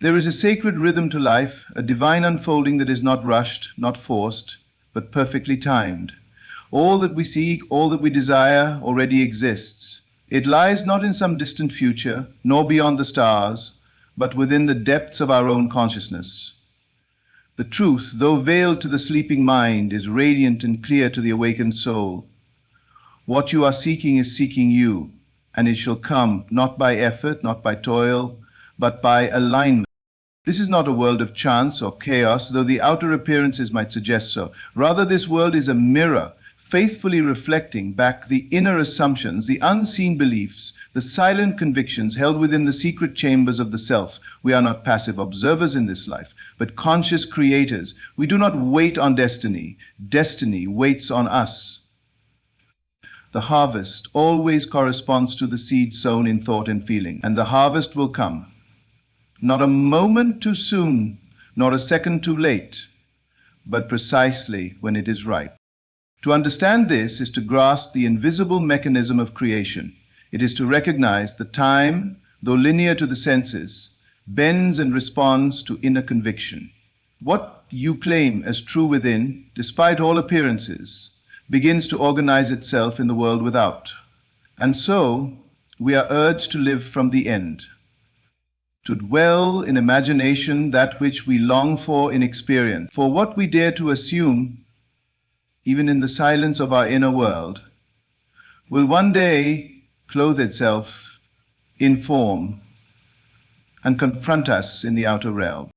There is a sacred rhythm to life, a divine unfolding that is not rushed, not forced, but perfectly timed. All that we seek, all that we desire, already exists. It lies not in some distant future, nor beyond the stars, but within the depths of our own consciousness. The truth, though veiled to the sleeping mind, is radiant and clear to the awakened soul. What you are seeking is seeking you, and it shall come not by effort, not by toil, but by alignment. This is not a world of chance or chaos, though the outer appearances might suggest so. Rather, this world is a mirror, faithfully reflecting back the inner assumptions, the unseen beliefs, the silent convictions held within the secret chambers of the self. We are not passive observers in this life, but conscious creators. We do not wait on destiny. Destiny waits on us. The harvest always corresponds to the seed sown in thought and feeling, and the harvest will come. Not a moment too soon, nor a second too late, but precisely when it is ripe. To understand this is to grasp the invisible mechanism of creation. It is to recognize that time, though linear to the senses, bends and responds to inner conviction. What you claim as true within, despite all appearances, begins to organize itself in the world without. And so, we are urged to live from the end, to dwell in imagination that which we long for in experience. For what we dare to assume, even in the silence of our inner world, will one day clothe itself in form and confront us in the outer realm.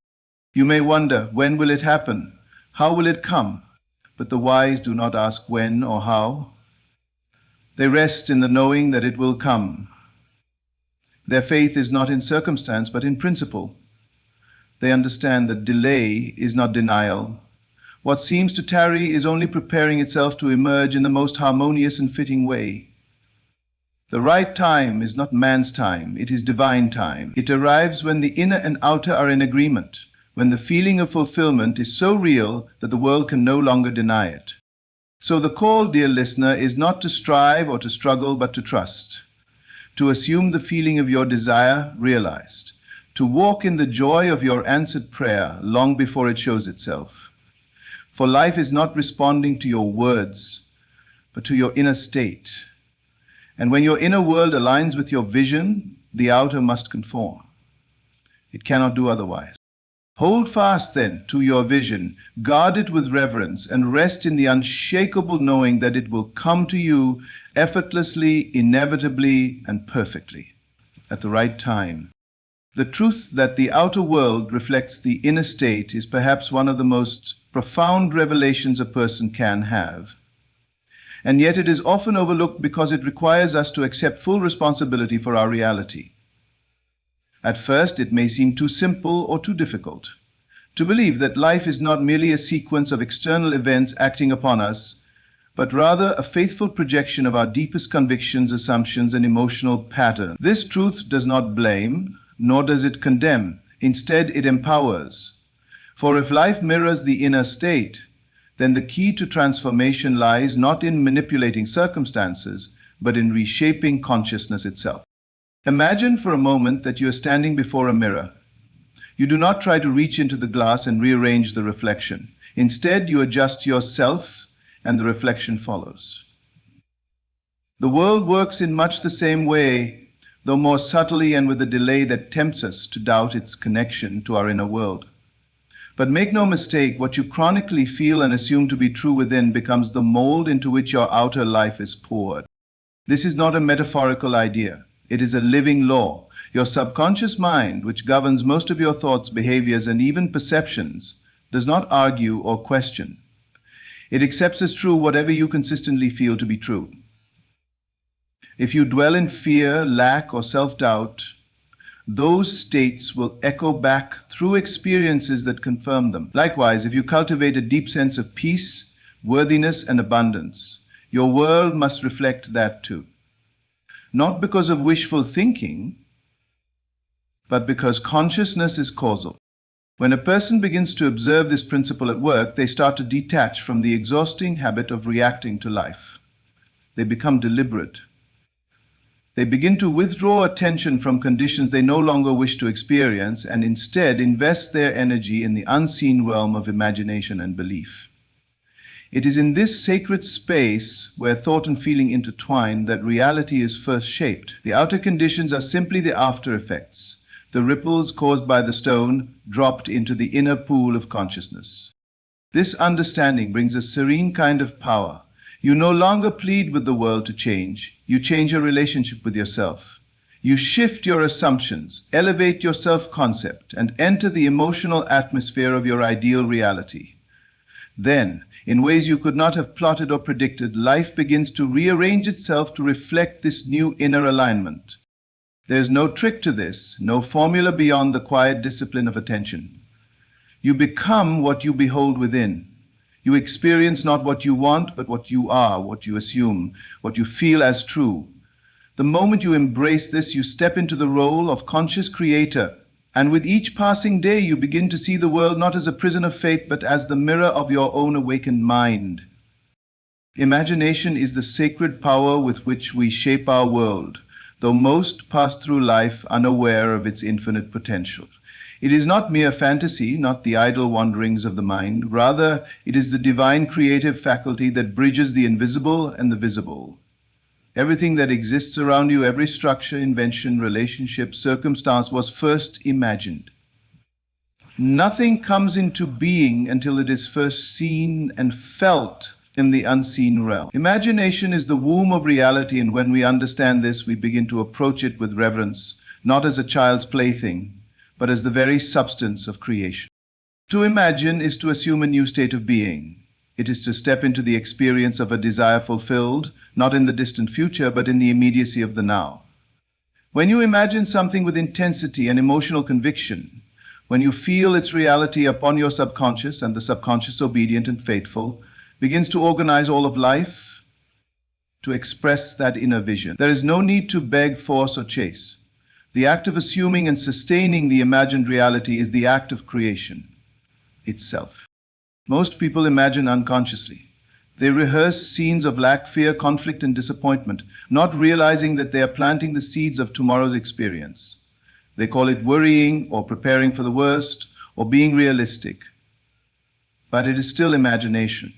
You may wonder, when will it happen? How will it come? But the wise do not ask when or how. They rest in the knowing that it will come. Their faith is not in circumstance, but in principle. They understand that delay is not denial. What seems to tarry is only preparing itself to emerge in the most harmonious and fitting way. The right time is not man's time, it is divine time. It arrives when the inner and outer are in agreement, when the feeling of fulfillment is so real that the world can no longer deny it. So the call, dear listener, is not to strive or to struggle, but to trust. To assume the feeling of your desire realized, to walk in the joy of your answered prayer long before it shows itself. For life is not responding to your words, but to your inner state. And when your inner world aligns with your vision, the outer must conform. It cannot do otherwise. Hold fast then to your vision, guard it with reverence, and rest in the unshakable knowing that it will come to you effortlessly, inevitably, and perfectly, at the right time. The truth that the outer world reflects the inner state is perhaps one of the most profound revelations a person can have. And yet it is often overlooked because it requires us to accept full responsibility for our reality. At first, it may seem too simple or too difficult to believe that life is not merely a sequence of external events acting upon us, but rather a faithful projection of our deepest convictions, assumptions, and emotional patterns. This truth does not blame, nor does it condemn. Instead, it empowers. For if life mirrors the inner state, then the key to transformation lies not in manipulating circumstances, but in reshaping consciousness itself. Imagine for a moment that you are standing before a mirror. You do not try to reach into the glass and rearrange the reflection. Instead, you adjust yourself, and the reflection follows. The world works in much the same way, though more subtly and with a delay that tempts us to doubt its connection to our inner world. But make no mistake, what you chronically feel and assume to be true within becomes the mold into which your outer life is poured. This is not a metaphorical idea. It is a living law. Your subconscious mind, which governs most of your thoughts, behaviors, and even perceptions, does not argue or question. It accepts as true whatever you consistently feel to be true. If you dwell in fear, lack, or self-doubt, those states will echo back through experiences that confirm them. Likewise, if you cultivate a deep sense of peace, worthiness, and abundance, your world must reflect that too. Not because of wishful thinking, but because consciousness is causal. When a person begins to observe this principle at work, they start to detach from the exhausting habit of reacting to life. They become deliberate. They begin to withdraw attention from conditions they no longer wish to experience and instead invest their energy in the unseen realm of imagination and belief. It is in this sacred space where thought and feeling intertwine that reality is first shaped. The outer conditions are simply the after effects, the ripples caused by the stone dropped into the inner pool of consciousness. This understanding brings a serene kind of power. You no longer plead with the world to change. You change your relationship with yourself. You shift your assumptions, elevate your self-concept, and enter the emotional atmosphere of your ideal reality. Then, in ways you could not have plotted or predicted, life begins to rearrange itself to reflect this new inner alignment. There is no trick to this, no formula beyond the quiet discipline of attention. You become what you behold within. You experience not what you want, but what you are, what you assume, what you feel as true. The moment you embrace this, you step into the role of conscious creator. And with each passing day, you begin to see the world not as a prison of fate, but as the mirror of your own awakened mind. Imagination is the sacred power with which we shape our world, though most pass through life unaware of its infinite potential. It is not mere fantasy, not the idle wanderings of the mind. Rather, it is the divine creative faculty that bridges the invisible and the visible. Everything that exists around you, every structure, invention, relationship, circumstance was first imagined. Nothing comes into being until it is first seen and felt in the unseen realm. Imagination is the womb of reality, and when we understand this, we begin to approach it with reverence, not as a child's plaything, but as the very substance of creation. To imagine is to assume a new state of being. It is to step into the experience of a desire fulfilled, not in the distant future, but in the immediacy of the now. When you imagine something with intensity and emotional conviction, when you feel its reality upon your subconscious, and the subconscious, obedient and faithful, begins to organize all of life to express that inner vision. There is no need to beg, force, or chase. The act of assuming and sustaining the imagined reality is the act of creation itself. Most people imagine unconsciously. They rehearse scenes of lack, fear, conflict, and disappointment, not realizing that they are planting the seeds of tomorrow's experience. They call it worrying, or preparing for the worst, or being realistic. But it is still imagination.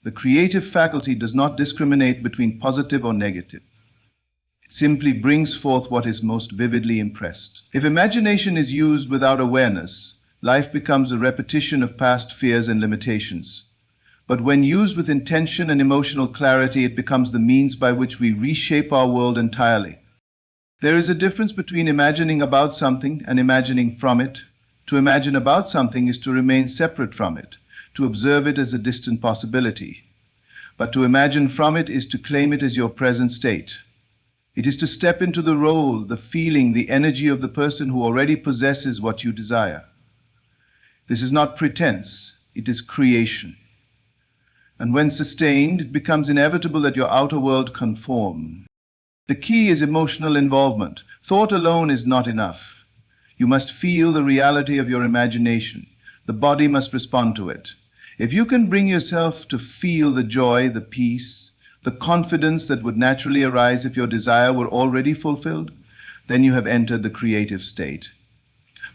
The creative faculty does not discriminate between positive or negative. It simply brings forth what is most vividly impressed. If imagination is used without awareness, life becomes a repetition of past fears and limitations. But when used with intention and emotional clarity, it becomes the means by which we reshape our world entirely. There is a difference between imagining about something and imagining from it. To imagine about something is to remain separate from it, to observe it as a distant possibility. But to imagine from it is to claim it as your present state. It is to step into the role, the feeling, the energy of the person who already possesses what you desire. This is not pretense, it is creation. And when sustained, it becomes inevitable that your outer world conform. The key is emotional involvement. Thought alone is not enough. You must feel the reality of your imagination. The body must respond to it. If you can bring yourself to feel the joy, the peace, the confidence that would naturally arise if your desire were already fulfilled, then you have entered the creative state.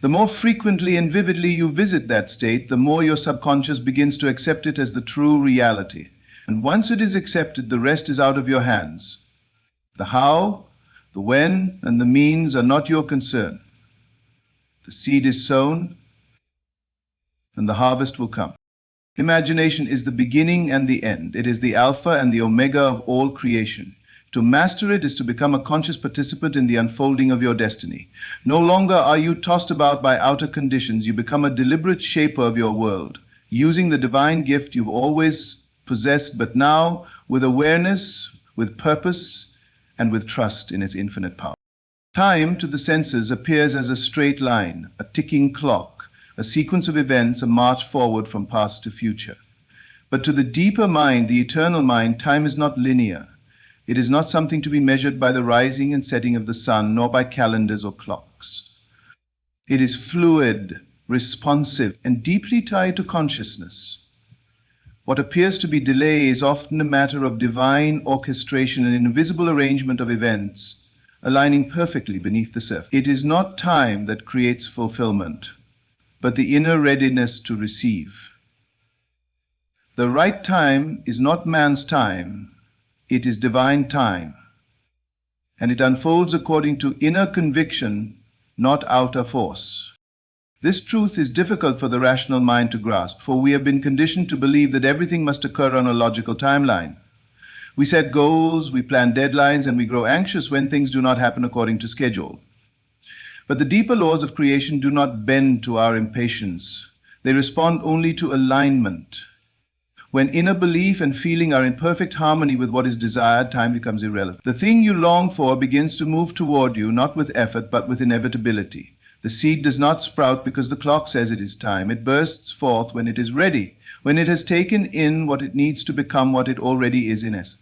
The more frequently and vividly you visit that state, the more your subconscious begins to accept it as the true reality. And once it is accepted, the rest is out of your hands. The how, the when, and the means are not your concern. The seed is sown, and the harvest will come. Imagination is the beginning and the end. It is the alpha and the omega of all creation. To master it is to become a conscious participant in the unfolding of your destiny. No longer are you tossed about by outer conditions. You become a deliberate shaper of your world, using the divine gift you've always possessed, but now with awareness, with purpose, and with trust in its infinite power. Time, to the senses, appears as a straight line, a ticking clock, a sequence of events, a march forward from past to future. But to the deeper mind, the eternal mind, time is not linear. It is not something to be measured by the rising and setting of the sun, nor by calendars or clocks. It is fluid, responsive, and deeply tied to consciousness. What appears to be delay is often a matter of divine orchestration and invisible arrangement of events, aligning perfectly beneath the surface. It is not time that creates fulfillment, but the inner readiness to receive. The right time is not man's time, it is divine time, and it unfolds according to inner conviction, not outer force. This truth is difficult for the rational mind to grasp, for we have been conditioned to believe that everything must occur on a logical timeline. We set goals, we plan deadlines, and we grow anxious when things do not happen according to schedule. But the deeper laws of creation do not bend to our impatience. They respond only to alignment. When inner belief and feeling are in perfect harmony with what is desired, time becomes irrelevant. The thing you long for begins to move toward you, not with effort, but with inevitability. The seed does not sprout because the clock says it is time. It bursts forth when it is ready, when it has taken in what it needs to become what it already is in essence.